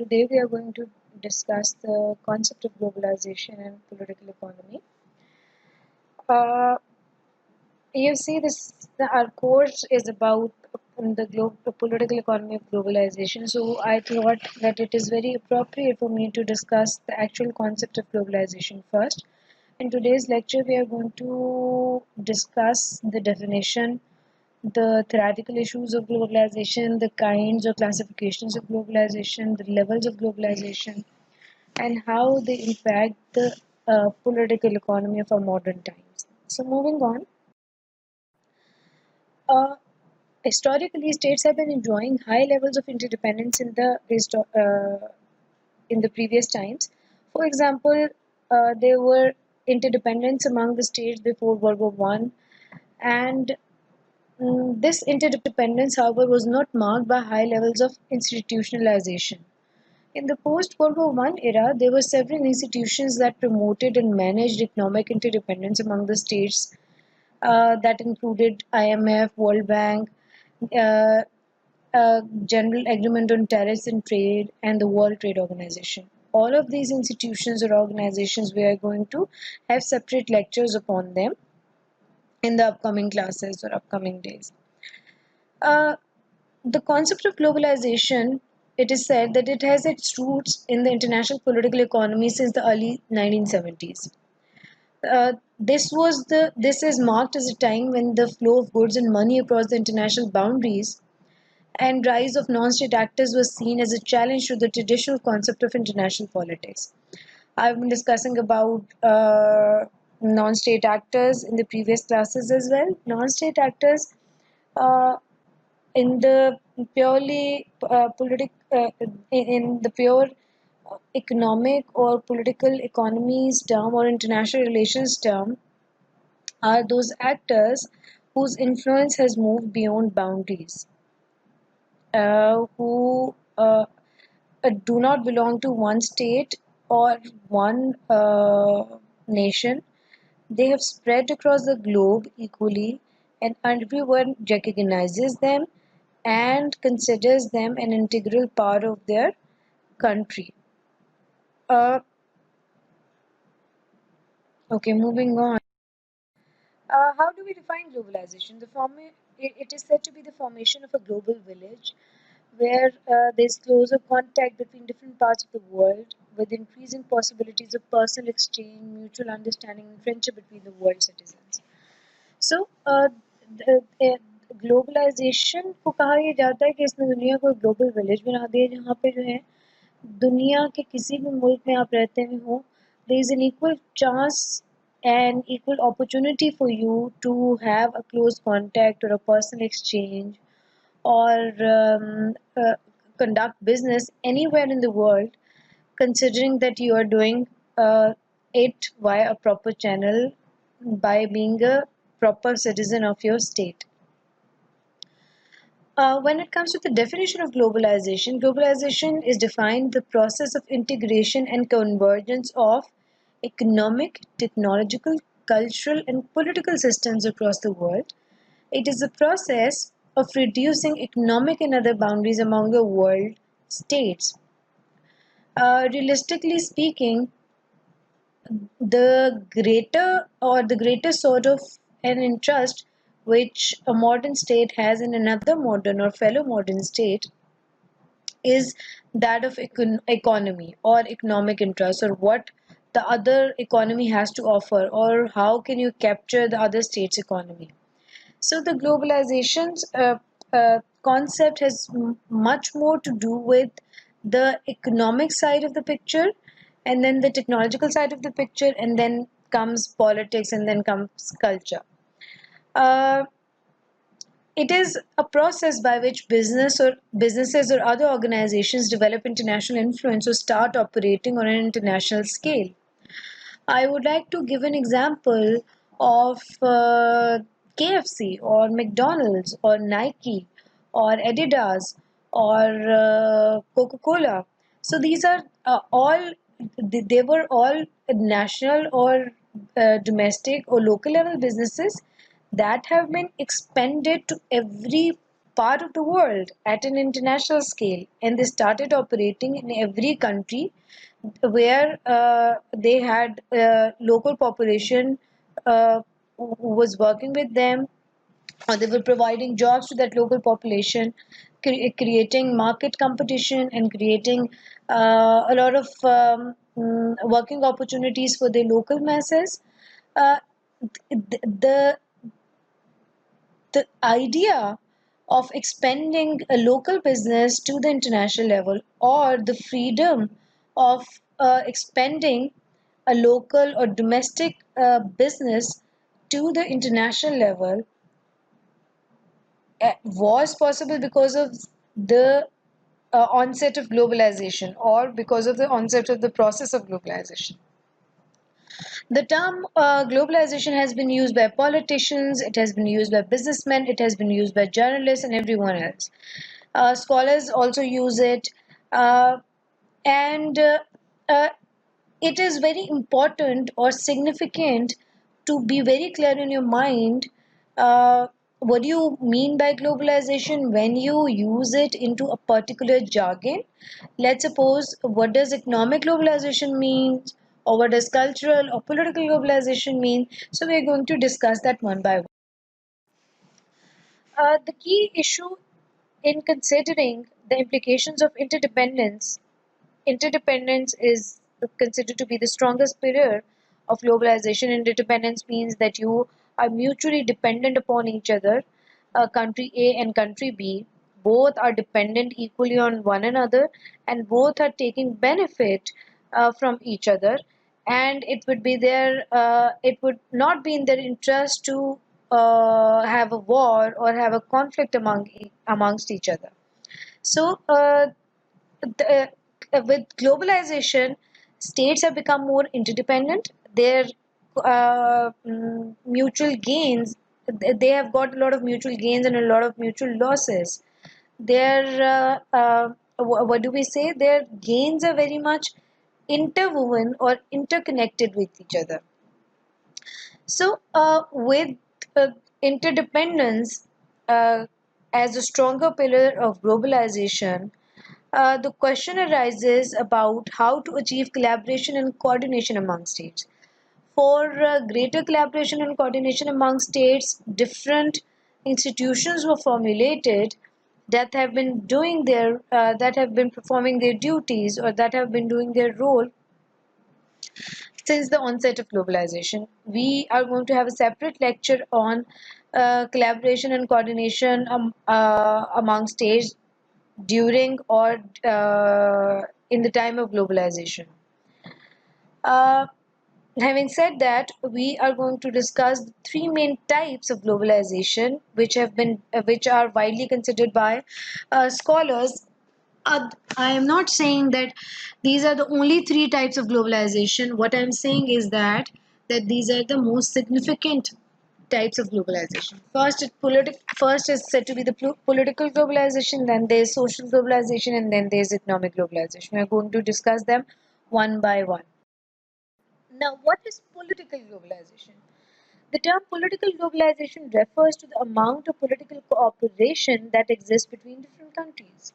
Today we are going to discuss the concept of globalization and political economy. Uh, you see, our course is about the political economy of globalization. So I thought that it is very appropriate for me to discuss the actual concept of globalization first. In today's lecture, we are going to discuss the definition, the theoretical issues of globalization, the kinds or classifications of globalization, the levels of globalization, and how they impact the political economy of our modern times. So, moving on, uh, historically, states have been enjoying high levels of interdependence in the previous times. For example, there were interdependence among the states before World War One, and this interdependence, however, was not marked by high levels of institutionalization. In the post-World War One era, there were several institutions that promoted and managed economic interdependence among the states that included IMF, World Bank, uh, General Agreement on Tariffs and Trade, and the World Trade Organization. All of these institutions or organizations, we are going to have separate lectures upon them in the upcoming classes or upcoming days. Uh, the concept of globalization, it is said that it has its roots in the international political economy since the early 1970s. This is marked as a time when the flow of goods and money across the international boundaries and rise of non-state actors was seen as a challenge to the traditional concept of international politics. I've been discussing about non-state actors in the previous classes as well. Non-state actors uh, in the purely in the pure economic or political economies term or international relations term are those actors whose influence has moved beyond boundaries, who do not belong to one state or one nation. They have spread across the globe equally, and everyone recognizes them and considers them an integral part of their country. Uh, okay, moving on. How do we define globalization? It is said to be the formation of a global village where there's closer contact between different parts of the world with increasing possibilities of personal exchange, mutual understanding, and friendship between the world citizens. So, globalisation को कहा यह जाता है कि इसने दुनिया को एक ग्लोबल विलेज बना दिया जहाँ पे जो है दुनिया के किसी भी मुल्क में आप रहते हुए हो, there is an equal chance and equal opportunity for you to have a close contact or a personal exchange or conduct business anywhere in the world, considering that you are doing it via a proper channel by being a proper citizen of your state. When it comes to the definition of globalization, globalization is defined the process of integration and convergence of economic, technological, cultural, and political systems across the world. It is a process of reducing economic and other boundaries among the world states. Realistically speaking, the greater sort of an interest which a modern state has in another modern or fellow modern state is that of economy or economic interest, or what the other economy has to offer, or how can you capture the other state's economy. So the globalization's concept has much more to do with the economic side of the picture, and then the technological side of the picture, and then comes politics, and then comes culture. Uh, it is a process by which businesses or other organizations develop international influence or start operating on an international scale. I would like to give an example of KFC or McDonald's or Nike or Adidas or Coca-Cola. So these are they were all national or domestic or local level businesses that have been expanded to every part of the world at an international scale, and they started operating in every country where they had local population who was working with them, or they were providing jobs to that local population, creating market competition and creating a lot of working opportunities for the local masses. Uh, the the idea of expanding a local business to the international level, or the freedom of expanding a local or domestic business to the international level, was possible because of the onset of globalization, or because of the onset of the process of globalization. The term globalization has been used by politicians, it has been used by businessmen, it has been used by journalists and everyone else. Scholars also use it, uh, and uh, it is very important or significant to be very clear in your mind what do you mean by globalization when you use it into a particular jargon. Let's suppose, what does economic globalization mean, or what does cultural or political globalization mean? So we're going to discuss that one by one. The key issue in considering the implications of interdependence is considered to be the strongest pillar of globalization. Interdependence means that you are mutually dependent upon each other. Country A and country B both are dependent equally on one another, and both are taking benefit from each other. And it would not be in their interest to have a war or have a conflict amongst each other. So, with globalization, states have become more interdependent. Their mutual gains, they have got a lot of mutual gains and a lot of mutual losses. Their, what do we say? Their gains are very much interwoven or interconnected with each other. So, with interdependence as a stronger pillar of globalization, the question arises about how to achieve collaboration and coordination among states. For greater collaboration and coordination among states, different institutions were formulated that have been performing their duties, or that have been doing their role since the onset of globalization. We are going to have a separate lecture on collaboration and coordination among states during or in the time of globalization. Uh, Having said that, we are going to discuss the three main types of globalization, which are widely considered by scholars. I am not saying that these are the only three types of globalization. What I'm saying is that these are the most significant types of globalization. First is said to be the political globalization, then there's social globalization, and then there's economic globalization. We're going to discuss them one by one. Now, what is political globalization? The term political globalization refers to the amount of political cooperation that exists between different countries.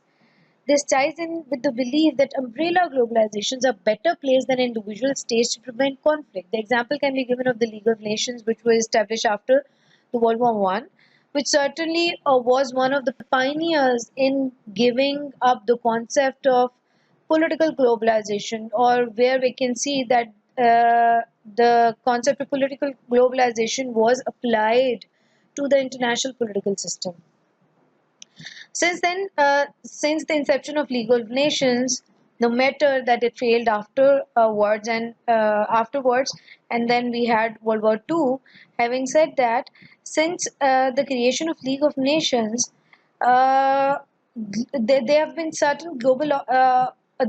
This ties in with the belief that umbrella globalizations are better placed than individual states to prevent conflict. The example can be given of the League of Nations, which was established after the World War One, which certainly was one of the pioneers in giving up the concept of political globalization, or where we can see that the concept of political globalization was applied to the international political system. Since the inception of League of Nations, no matter that it failed afterwards, and then we had World War II. Having said that, since the creation of League of Nations, uh, there have been certain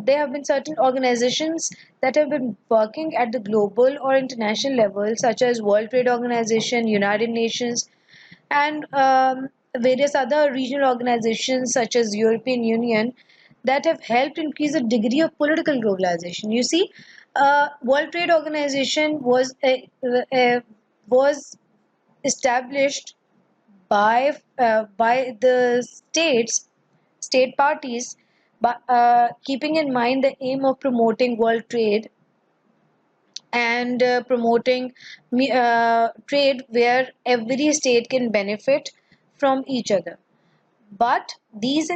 there have been certain organizations that have been working at the global or international level, such as World Trade Organization, United Nations, and various other regional organizations such as European Union, that have helped increase the degree of political globalization. You see, World Trade Organization was established by the state parties, but keeping in mind the aim of promoting world trade and promoting trade where every state can benefit from each other. But this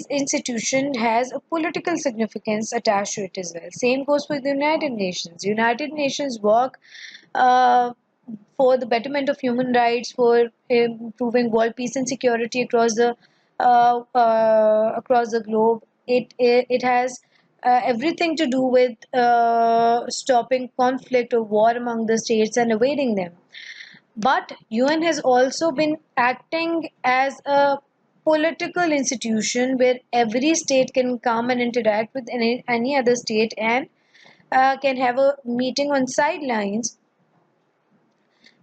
institution has a political significance attached to it as well. Same goes with the United Nations. United Nations work uh, for the betterment of human rights, for improving world peace and security across the globe. It has everything to do with stopping conflict or war among the states and avoiding them. But UN has also been acting as a political institution where every state can come and interact with any other state and can have a meeting on sidelines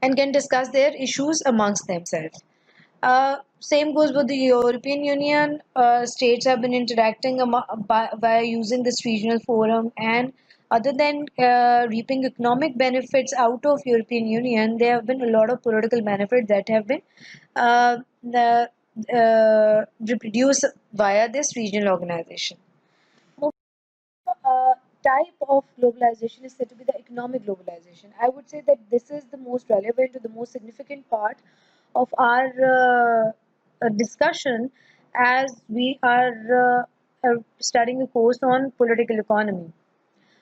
and can discuss their issues amongst themselves. Same goes with the European Union. States have been interacting by using this regional forum, and other than reaping economic benefits out of European Union, there have been a lot of political benefits that have been uh, the, reproduced via this regional organization. Type of globalization is said to be the economic globalization. I would say that this is the most relevant or the most significant part of our discussion as we are studying a course on political economy.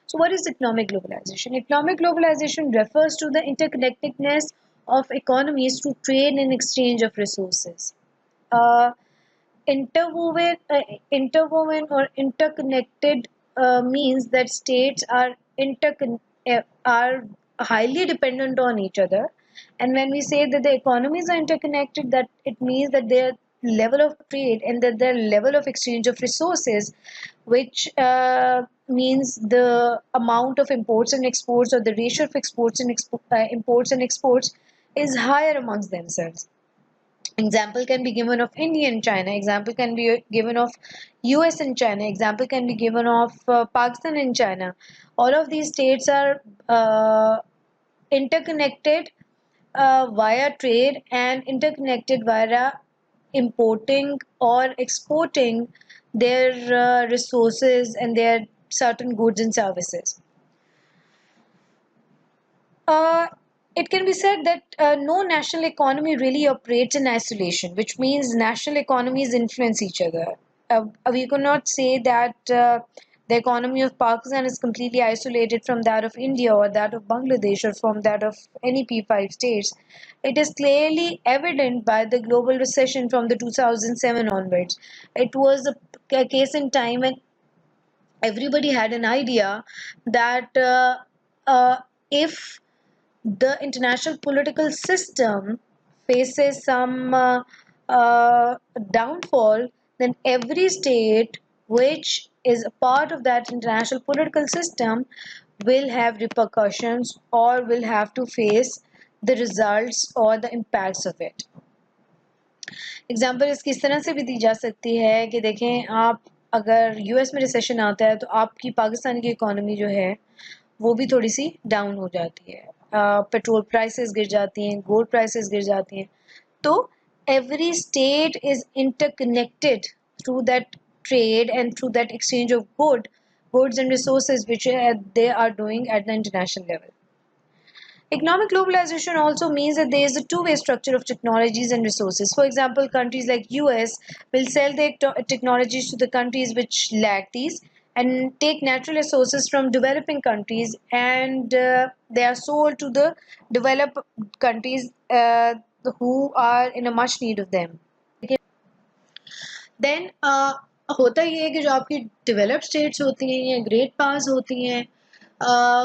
So, what is economic globalization? Economic globalization refers to the interconnectedness of economies through trade and exchange of resources. Uh, interwoven or interconnected means that states are highly dependent on each other. And when we say that the economies are interconnected, that it means that their level of trade and that their level of exchange of resources, which means the amount of imports and exports or the ratio of imports and exports is higher amongst themselves. Example can be given of India and China. Example can be given of US and China. Example can be given of Pakistan and China. All of these states are interconnected via trade and interconnected via importing or exporting their resources and their certain goods and services. Uh, it can be said that no national economy really operates in isolation, which means national economies influence each other. We cannot say that the economy of Pakistan is completely isolated from that of India or that of Bangladesh or from that of any P5 states. It is clearly evident by the global recession from the 2007 onwards. It was a case in time when everybody had an idea that if the international political system faces some downfall, then every state which is a part of that international political system will have repercussions or will have to face the results or the impacts of it. Example इसकी इस तरह से भी दी जा सकती है कि देखें आप अगर यूएस में रिसेशन आता है तो आपकी पाकिस्तान की इकोनॉमी जो है वो भी थोड़ी सी डाउन हो जाती है, पेट्रोल प्राइसेस गिर जाती हैं, गोल्ड प्राइसेस गिर जाती हैं. तो every state is interconnected through that trade and through that exchange of goods and resources which they are doing at the international level. Economic globalization also means that there is a two-way structure of technologies and resources. For example, countries like US will sell their technologies to the countries which lack these and take natural resources from developing countries, and they are sold to the developed countries who are in a much need of them. Then होता ये है कि जो आपकी developed states होती हैं या great पास होती हैं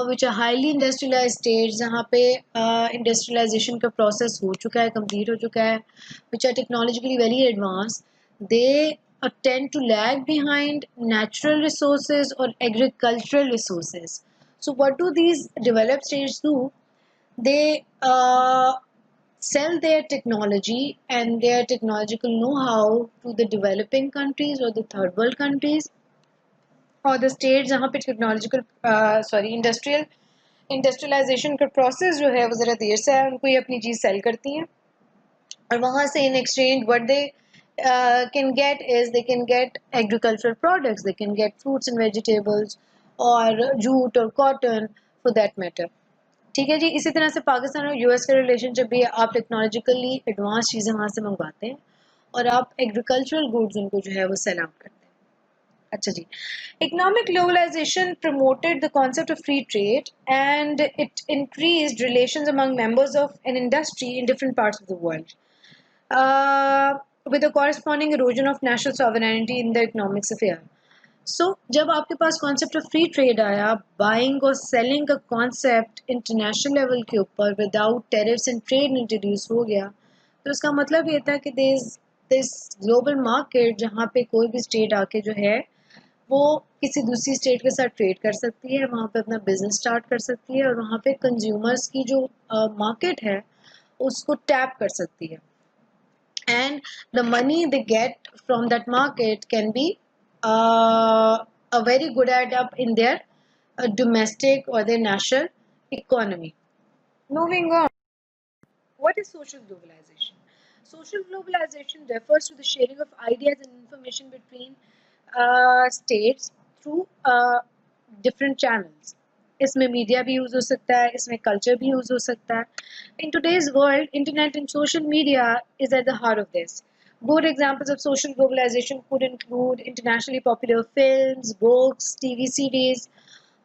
which are highly industrialise states जहाँ पे इंडस्ट्रियलाइजेशन का प्रोसेस हो चुका है, कंप्लीट हो चुका है, which are technologically very advance, they tend to lag behind natural resources or agricultural resources. So what do these developed states do? They sell their technology and their technological know-how to the developing countries or the third world countries और the state जहाँ पे technological industrialisation का process जो है वो ज़रा देर से है, उनको ये अपनी चीज़ सेल करती हैं और वहाँ से in exchange what they can get is they can get agricultural products, they can get fruits and vegetables और jute और cotton for that matter. ठीक है जी. इसी तरह से पाकिस्तान और यूएस का रिलेशनशिप भी, आप टेक्नोलॉजिकली एडवांस चीज़ें वहाँ से मंगवाते हैं और आप एग्रीकल्चरल गुड्स उनको जो है वो सेल आउट करते हैं. अच्छा जी. Economic globalization promoted the concept of free trade and it increased relations among members of an industry in different parts of the world with a corresponding erosion of national sovereignty in the economic sphere. सो जब आपके पास concept of free trade आया, buying और selling का concept international level के ऊपर without tariffs and trade introduce हो गया, तो इसका मतलब ये था कि दिस ग्लोबल मार्केट जहाँ पे कोई भी स्टेट आके जो है वो किसी दूसरी स्टेट के साथ ट्रेड कर सकती है, वहाँ पे अपना बिजनेस स्टार्ट कर सकती है और वहाँ पे कंज्यूमर्स की जो मार्केट है उसको टैप कर सकती है. And the money they get from that market can be a very good add up in their domestic or their national economy. Moving on, what is social globalization? Social globalization refers to the sharing of ideas and information between states through different channels. इसमें media भी use हो सकता है, इसमें culture भी use हो सकता है. In today's world, internet and social media is at the heart of this. Good examples of social globalization could include internationally popular films, books, TV series.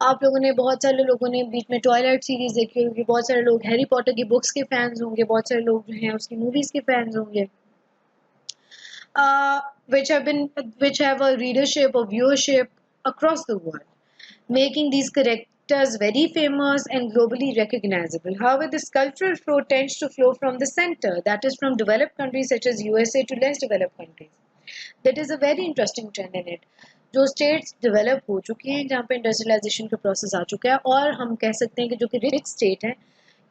आप लोगों ने, बहुत सारे लोगों ने बीच में ट्वाइलाइट सीरीज देखी होगी, बहुत सारे लोग हैरी पॉटर की बुक्स के फैंस होंगे, बहुत सारे लोग जो हैं उसकी मूवीज के फैंस होंगे. Which have a readership or viewership across the world, making these characters very famous and globally recognizable. However, this cultural flow tends to flow from the center, that is from developed countries such as USA to less developed countries. That is a very interesting trend in it. जो states develop हो चुकी हैं, जहाँ पे industrialisation का process आ चुका है, और हम कह सकते हैं कि जो कि रिच स्टेट है,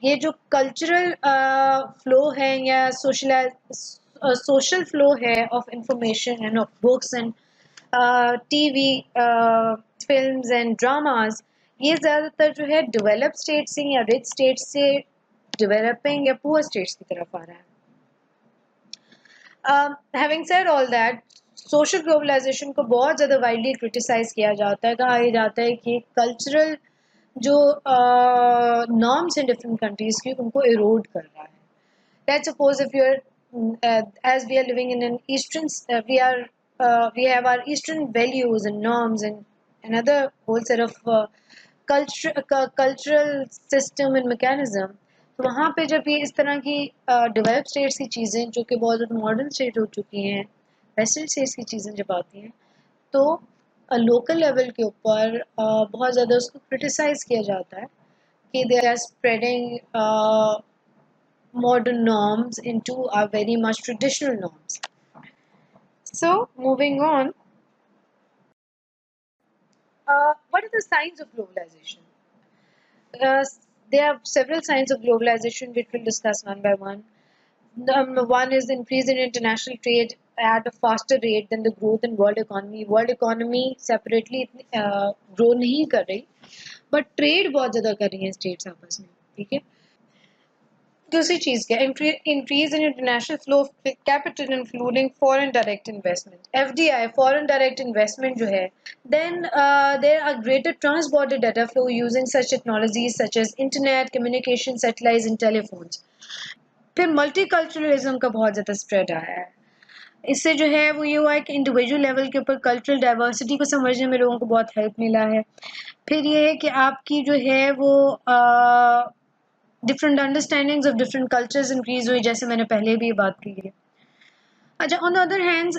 ये जो कल्चरल फ्लो है या सोशल फ्लो है of information and of books and TV films and dramas, ये ज़्यादातर जो है डेवलप स्टेट से या रिच स्टेट से डेवलपिंग या पुअर स्टेट्स की तरफ आ रहा है. Having said all that, social globalisation को बहुत ज़्यादा वाइडली क्रिटिसाइज किया जाता है. कहा यह जाता है कि कल्चरल जो नॉर्म्स हैं डिफरेंट कंट्रीज़ की, उनको इरोड कर रहा है. Let's suppose if you are as we are living in an eastern we have our eastern values and norms and another whole set of cultural system and mechanism. तो वहाँ पे जब ये इस तरह की डेवलप स्टेट्स की चीज़ें जो कि बहुत ज़्यादा मॉडर्न स्टेट हो चुकी हैं, वेस्टर्न स्टेट्स की चीज़ें जब आती हैं, तो लोकल लेवल के ऊपर बहुत ज़्यादा उसको क्रिटिसाइज़ किया जाता है कि they are spreading modern norms into our very much traditional norms. So, moving on, what are the signs of globalization? There are several signs of globalization which we'll discuss one by one. Number one is the increase in international trade at a faster rate than the growth in world economy. World economy separately grow नहीं कर रही, but trade बहुत ज़्यादा कर रही हैं states आपस में. ठीक है. दूसरी चीज़ क्या, increase in international flow of capital including foreign direct investment, FDI, foreign direct investment जो है. Then there are greater trans border data flow using such technologies such as internet communication satellite and telephones. फिर multiculturalism का बहुत ज़्यादा spread आया है. इससे जो है वो ये हुआ है कि इंडिविजुअल लेवल के ऊपर कल्चरल डाइवर्सिटी को समझने में लोगों को बहुत हेल्प मिला है. फिर ये है कि आपकी जो है वो different understandings of different cultures increase हुई, जैसे मैंने पहले भी ये बात की है. अच्छा, on the other hands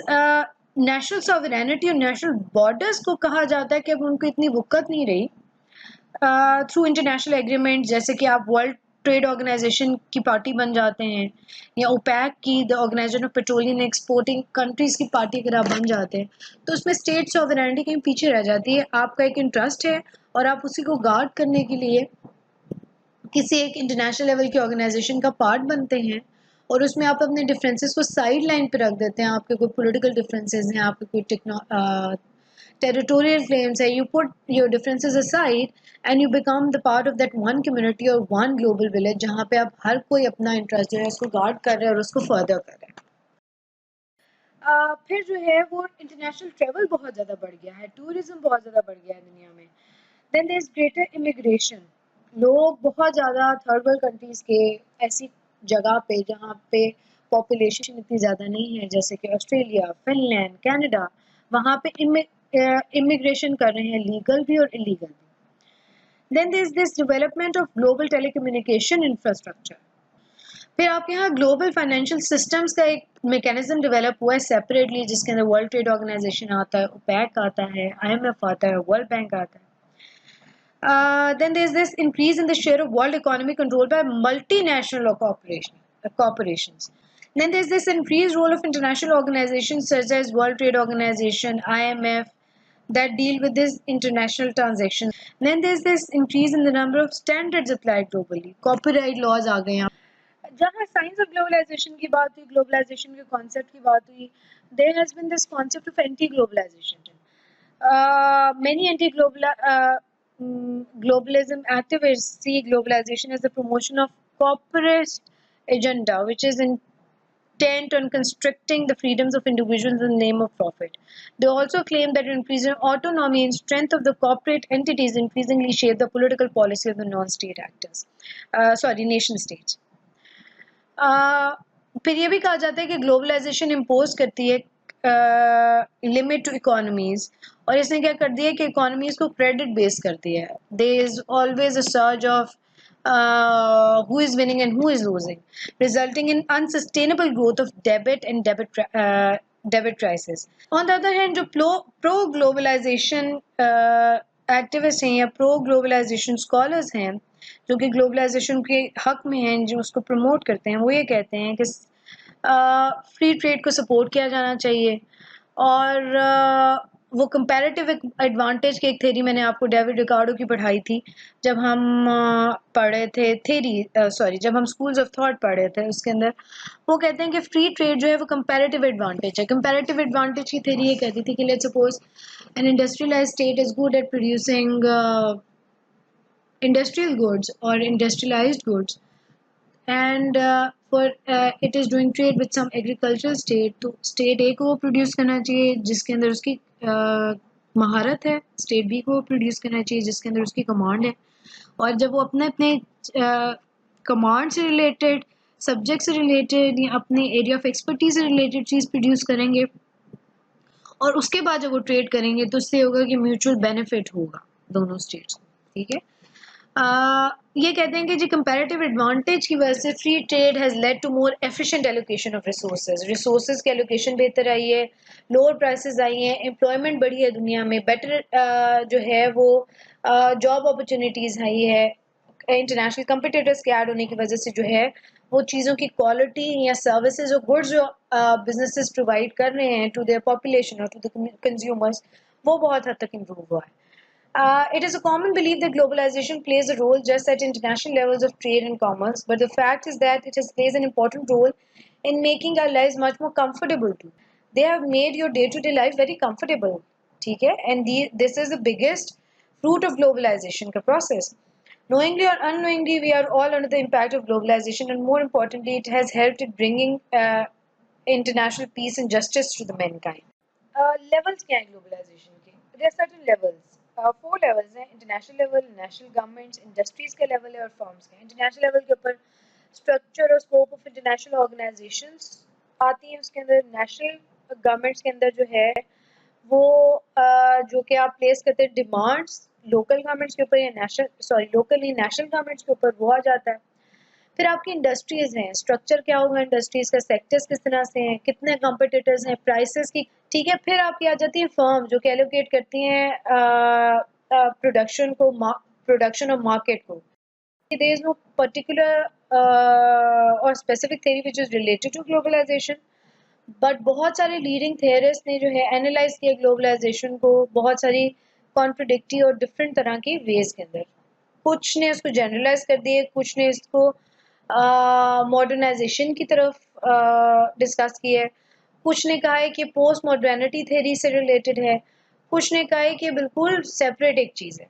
national sovereignty और नेशनल बॉर्डर्स को कहा जाता है कि अब उनको इतनी वक़्त नहीं रही थ्रू इंटरनेशनल एग्रीमेंट, जैसे कि आप वर्ल्ड ट्रेड ऑर्गेनाइजेशन की पार्टी बन जाते हैं या ओपैक की, the organisation of petroleum exporting countries की पार्टी अगर आप बन जाते हैं, तो उसमें स्टेट सॉवरेनिटी कहीं पीछे रह जाती है. आपका एक इंटरेस्ट है और आप उसी को गार्ड करने के लिए किसी एक इंटरनेशनल लेवल की ऑर्गेनाइजेशन का पार्ट बनते हैं और उसमें आप अपने डिफरेंसेस को साइड लाइन पे रख देते हैं. आपके कोई पॉलिटिकल डिफरेंसेस हैं, आपके कोई territorial claims है, you put your differences aside and you become the part of that one community or one global village जहाँ पे अब हर कोई अपना इंटरेस्ट जो है उसको गार्ड कर रहा है और उसको फर्दर कर रहा है। फिर जो है वो इंटरनेशनल ट्रेवल बहुत ज़्यादा बढ़ गया है, टूरिज्म बहुत ज़्यादा बढ़ गया है दुनिया में। Then there is greater immigration, लोग बहुत ज़्यादा थर्ड वर्ल्ड कंट्रीज़ के ऐसी जगह पे जहाँ पे पॉपुलेशन इतनी ज़्यादा नहीं है जैसे कि ऑस्ट्रेलिया, फिनलैंड, कनाडा, वहाँ पे इमिग्रेशन कर रहे हैं, लीगल भी और इलीगल भी। Then there is this development of global telecommunication infrastructure. फिर आपके यहाँ ग्लोबल फाइनेंशियल सिस्टम्स का एक मैकेनिज्म डेवलप हुआ है सेपरेटली, जिसके अंदर वर्ल्ड ट्रेड ऑर्गेनाइजेशन आता है, ओपेक आता है, IMF आता है, वर्ल्ड बैंक आता है। Then there is this increase in the share of world economy controlled by multinational corporations. Then there is this increased role of international organizations such as World Trade Organization, IMF, that deal with this international transactions. Then there is this increase in the number of standards applied globally. Copyright laws आ गए हैं। जहाँ science of globalisation की बात हुई, globalisation के concept की बात हुई, there has been this concept of anti globalisation. Many globalism activists see globalization as the promotion of corporate agenda, which is intent on constricting the freedoms of individuals in the name of profit. They also claim that increasing autonomy and strength of the corporate entities increasingly shape the political policy of the non-state actors. Nation states. फिर ये भी कहा जाता है कि globalisation impose करती है limit to economies, और इसने क्या कर दिया है कि इकोनॉमीज को क्रेडिट बेस कर दिया है। There is always a surge of who is winning and who is losing, resulting in unsustainable growth of debit and debit crisis. On the other hand, जो pro globalization एक्टिविस्ट हैं या pro globalisation scholars हैं जो कि globalisation के हक में हैं, जो उसको प्रमोट करते हैं, वो ये कहते हैं कि फ्री ट्रेड को सपोर्ट किया जाना चाहिए। और वो कंपैरेटिव एडवांटेज की एक थेरी मैंने आपको डेविड रिकार्डो की पढ़ाई थी जब हम पढ़े थे जब हम स्कूल्स ऑफ थॉट पढ़े थे, उसके अंदर वो कहते हैं कि फ्री ट्रेड जो है वो कंपैरेटिव एडवांटेज है। कंपैरेटिव एडवांटेज की थेरी ये कहती थी कि let's suppose an industrialised state is good at producing industrial goods or industrialized goods, and it is doing trade with some agricultural state, तो स्टेट ए को वो प्रोड्यूस करना चाहिए जिसके अंदर उसकी महारत है, स्टेट बी को प्रोड्यूस करना चाहिए जिसके अंदर उसकी कमांड है। और जब वो अपने अपने कमांड से रिलेटेड, सब्जेक्ट से रिलेटेड या अपने एरिया ऑफ एक्सपर्टीज से रिलेटेड चीज़ प्रोड्यूस करेंगे और उसके बाद जब वो ट्रेड करेंगे तो उससे होगा कि म्यूचुअल बेनिफिट होगा दोनों स्टेट्स को। ठीक है, ये कहते हैं कि जी कंपैरेटिव एडवांटेज की वजह से free trade has led to more efficient allocation of resources की एलोकेशन बेहतर आई है, लोअर प्राइसेस आई हैं, एम्प्लॉयमेंट बढ़ी है दुनिया में, बेटर जो है वो जॉब अपॉर्चुनिटीज़ आई है, इंटरनेशनल कंपिटिटर्स के ऐड होने की वजह से जो है वो चीज़ों की क्वालिटी या सर्विसेज और गुड्स जो बिजनेसेस प्रोवाइड कर रहे हैं टू देयर पॉपुलेशन और टू द कंज्यूमर्स, वो बहुत हद तक इम्प्रूव हुआ है। It is a common belief that globalization plays a role just at international levels of trade and commerce, but the fact is that it has plays an important role in making our lives much more comfortable too. They have made your day-to-day life very comfortable, ठीक है? And this is the biggest fruit of globalization का process. Knowingly or unknowingly, we are all under the impact of globalization, and more importantly, it has helped in bringing international peace and justice to the mankind. Levels क्या है globalization के? There are certain levels. 4 levels हैं, international level, national governments, industries के level है और firms के। International level के ऊपर स्ट्रक्चर और स्कोप ऑफ इंटरनेशनल ऑर्गेनाइजेशंस आती हैं, उसके अंदर नेशनल गवर्नमेंट्स के अंदर जो है वो जो कि आप प्लेस करते हैं डिमांड्स लोकल गवर्नमेंट्स के ऊपर या लोकली नेशनल गवर्नमेंट्स के ऊपर, वो आ जाता है। फिर आपकी इंडस्ट्रीज हैं, स्ट्रक्चर क्या होगा इंडस्ट्रीज का, सेक्टर्स किस तरह से हैं, कितने कॉम्पिटिटर्स हैं, प्राइसेस की, ठीक है। फिर आपकी आ जाती है फर्म जो कि एलोकेट करती हैं प्रोडक्शन और मार्केट को। देयर इज नो पर्टिकुलर और specific theory which is related to globalisation, but बहुत सारे लीडिंग थियरिस्ट ने जो है एनालाइज किया ग्लोबलाइजेशन को बहुत सारी कॉन्ट्रडिक्टी और डिफरेंट तरह के वेज के अंदर। कुछ ने उसको जनरलाइज कर दिए, कुछ ने इसको मॉडर्नाइजेशन की तरफ डिस्कस किया है, कुछ ने कहा है कि पोस्ट मॉडर्निटी थ्योरी से रिलेटेड है, कुछ ने कहा है कि बिल्कुल सेपरेट एक चीज़ है।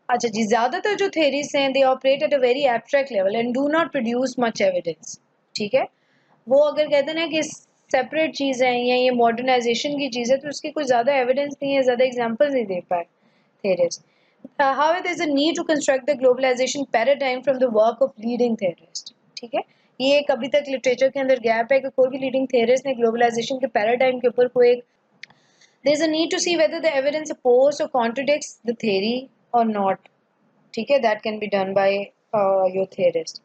अच्छा जी, ज़्यादातर जो थेरीज हैं they operate at a very abstract level and do not produce much evidence. ठीक है, वो अगर कहते हैं ना कि सेपरेट चीज़ है या ये मॉडर्नाइजेशन की चीज़ है तो उसकी कोई ज़्यादा एविडेंस नहीं है, ज़्यादा एग्जांपल्स नहीं दे पाए theorists. However, there is a need to construct the globalization paradigm from the work of leading theorists. ठीक है, ये एक अभी तक लिटरेचर के अंदर गैप है कि कोई भी लीडिंग theorist ने ग्लोबलाइजेशन के पैराडाइम के ऊपर कोई एक there is a need to see whether the evidence opposes or contradicts the theory or not. ठीक है, that can be done by your theorist.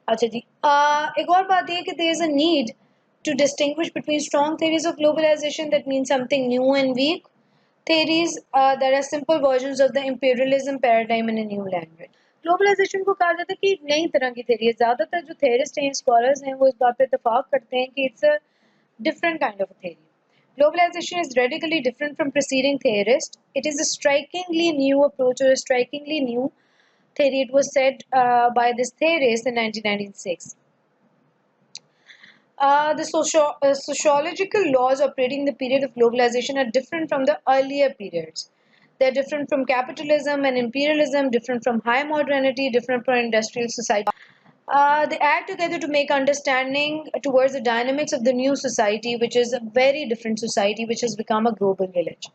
अच्छा जी, एक और बात ये कि there is a need to distinguish between strong theories of globalization that means something new and weak theories that are simple versions of the imperialism paradigm in a new language. Globalisation को कहा जाता है कि एक नई तरह की theory है। ज़्यादातर जो थेरिस्ट हैं, स्कॉलर्स हैं, वो इस बात पे इतफाक करते हैं कि it's a different kind of theory. Globalization is radically different from preceding theorists. It is a strikingly new approach or a strikingly new theory. It was said by this theorist in 1996. The sociological laws operating in the period of globalization are different from the earlier periods. They're different from capitalism and imperialism, different from high modernity, different from industrial society. They add together to make understanding towards the dynamics of the new society, which is a very different society, which has become a global village.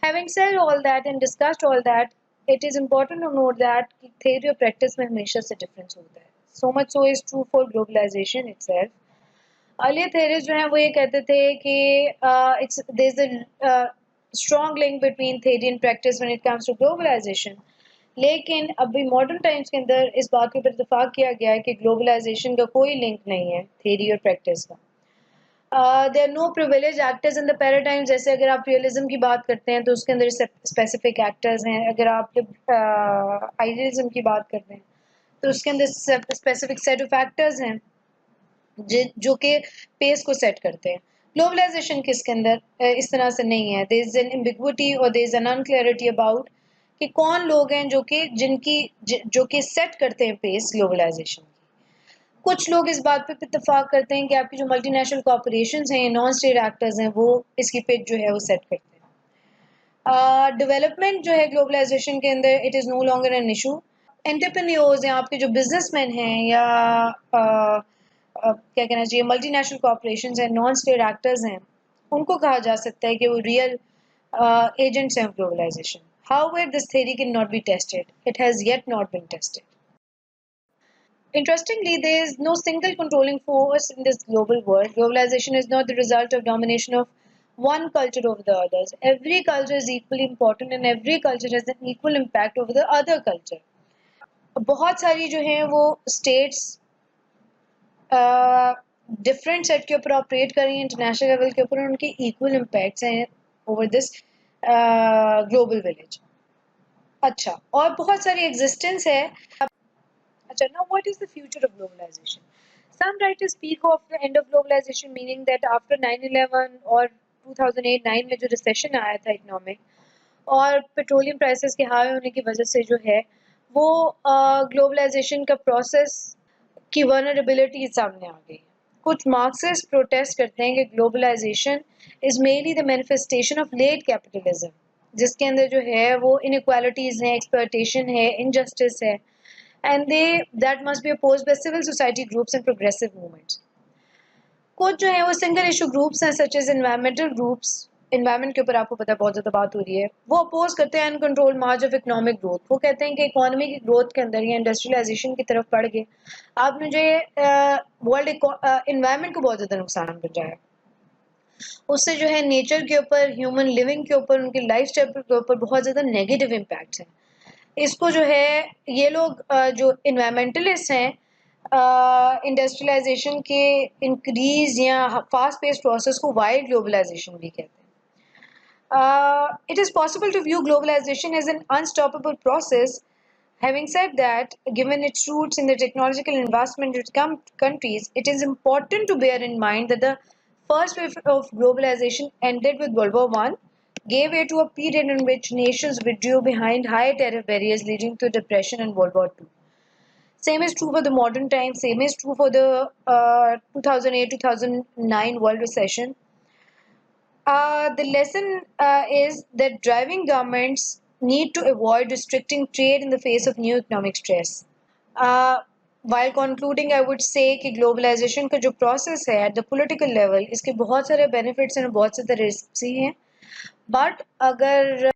Having said all that and discussed all that, it is important to note that theory और practice में हमेशा से difference होता है. So much so is true for globalization itself. Earlier theorists जो हैं वो ये कहते थे कि it's there's a strong link between theory and practice when it comes to globalization. लेकिन अभी मॉडर्न टाइम्स के अंदर इस बात के ऊपर इत्तेफाक किया गया है कि ग्लोबलाइजेशन का कोई लिंक नहीं है थ्योरी और प्रैक्टिस का। There no privilege actors in the paradigm. जैसे अगर आप रियलिज्म की बात करते हैं तो उसके अंदर स्पेसिफिक एक्टर्स हैं, अगर आप आइडियलिज्म की बात करते हैं तो उसके अंदर स्पेसिफिक सेट ऑफ एक्टर्स हैं जो कि पेस को सेट करते हैं। ग्लोबलाइजेशन के इसके अंदर इस तरह से नहीं है। देयर इज एन एम्बिग्विटी और there is an unclarity about कि कौन लोग हैं जो कि सेट करते हैं पेस ग्लोबलाइजेशन की। कुछ लोग इस बात पे इत्तेफाक करते हैं कि आपकी जो मल्टीनेशनल कॉर्पोरेशंस हैं, नॉन स्टेट एक्टर्स हैं, वो इसकी पिच जो है वो सेट करते हैं। डेवलपमेंट जो है ग्लोबलाइजेशन के अंदर it is no longer an issue. Entrepreneurs हैं, आपके जो बिजनेसमैन हैं या क्या कहना चाहिए मल्टीनेशनल कॉर्पोरेशंस हैं, नॉन स्टेट एक्टर्स हैं, उनको कहा जा सकता है कि वो real agents of globalization. However, this theory cannot be tested. It has yet not been tested. Interestingly, there is no single controlling force in this global world. Globalization is not the result of domination of one culture over the others. Every culture is equally important and every culture has an equal impact over the other culture. बहुत सारी जो हैं वो states different set के ऊपर operate कर रही हैं इंटरनेशनल लेवल के ऊपर, उनके इक्वल इम्पैक्ट्स हैं ओवर दिस ग्लोबल विलेज। अच्छा, और बहुत सारी एग्जिस्टेंस है। अच्छा, now what is the future of globalization? Some writers speak of the end of globalization, meaning that after 9/11 और 2008-9 में जो रिसेशन आया था इकोनॉमिक और पेट्रोलियम प्राइसेस के हाई होने की वजह से जो है वो ग्लोबलाइजेशन का प्रोसेस की वनरेबिलिटी सामने आ गई। कुछ मार्क्सिस्ट प्रोटेस्ट करते हैं कि globalisation is mainly the manifestation of late capitalism, जिसके अंदर जो है वो इनइक्वालिटीज हैं, एक्सप्लॉयटेशन है, इनजस्टिस है, and they that must be opposed by civil society groups and progressive movements. कुछ जो है वो सिंगल इशू ग्रुप्स हैं such as environmental groups, environment के ऊपर आपको पता है बहुत ज़्यादा बात हो रही है, वो अपोज करते हैं uncontrolled March of economic growth. वो कहते हैं कि इकोनॉमी की ग्रोथ के अंदर या इंडस्ट्रियलाइजेशन की तरफ बढ़ गए आपने जो वर्ल्ड इन्वायरमेंट को बहुत ज़्यादा नुकसान पहुंचाया, उससे जो है नेचर के ऊपर, ह्यूमन लिविंग के ऊपर, उनकी लाइफ स्टाइल के ऊपर बहुत ज़्यादा नेगेटिव इम्पैक्ट्स हैं। इसको जो है ये लोग जो इन्वायरमेंटलिस्ट हैं इंडस्ट्रियलाइजेशन के इंक्रीज या फास्ट पेस प्रोसेस को वाइड ग्लोबलाइजेशन भी कहते हैं। It is possible to view globalization as an unstoppable process. Having said that, given its roots in the technological investment in countries, it is important to bear in mind that the first wave of globalization ended with World War I, gave way to a period in which nations withdrew behind high tariff barriers leading to depression and World War II. Same is true for the modern times, same is true for the 2008-2009 world recession. The lesson is that driving governments need to avoid restricting trade in the face of new economic stress. Uh, while concluding, I would say कि globalization का जो process है at the political level, इसके बहुत सारे benefits and बहुत सारे risks ही हैं. But अगर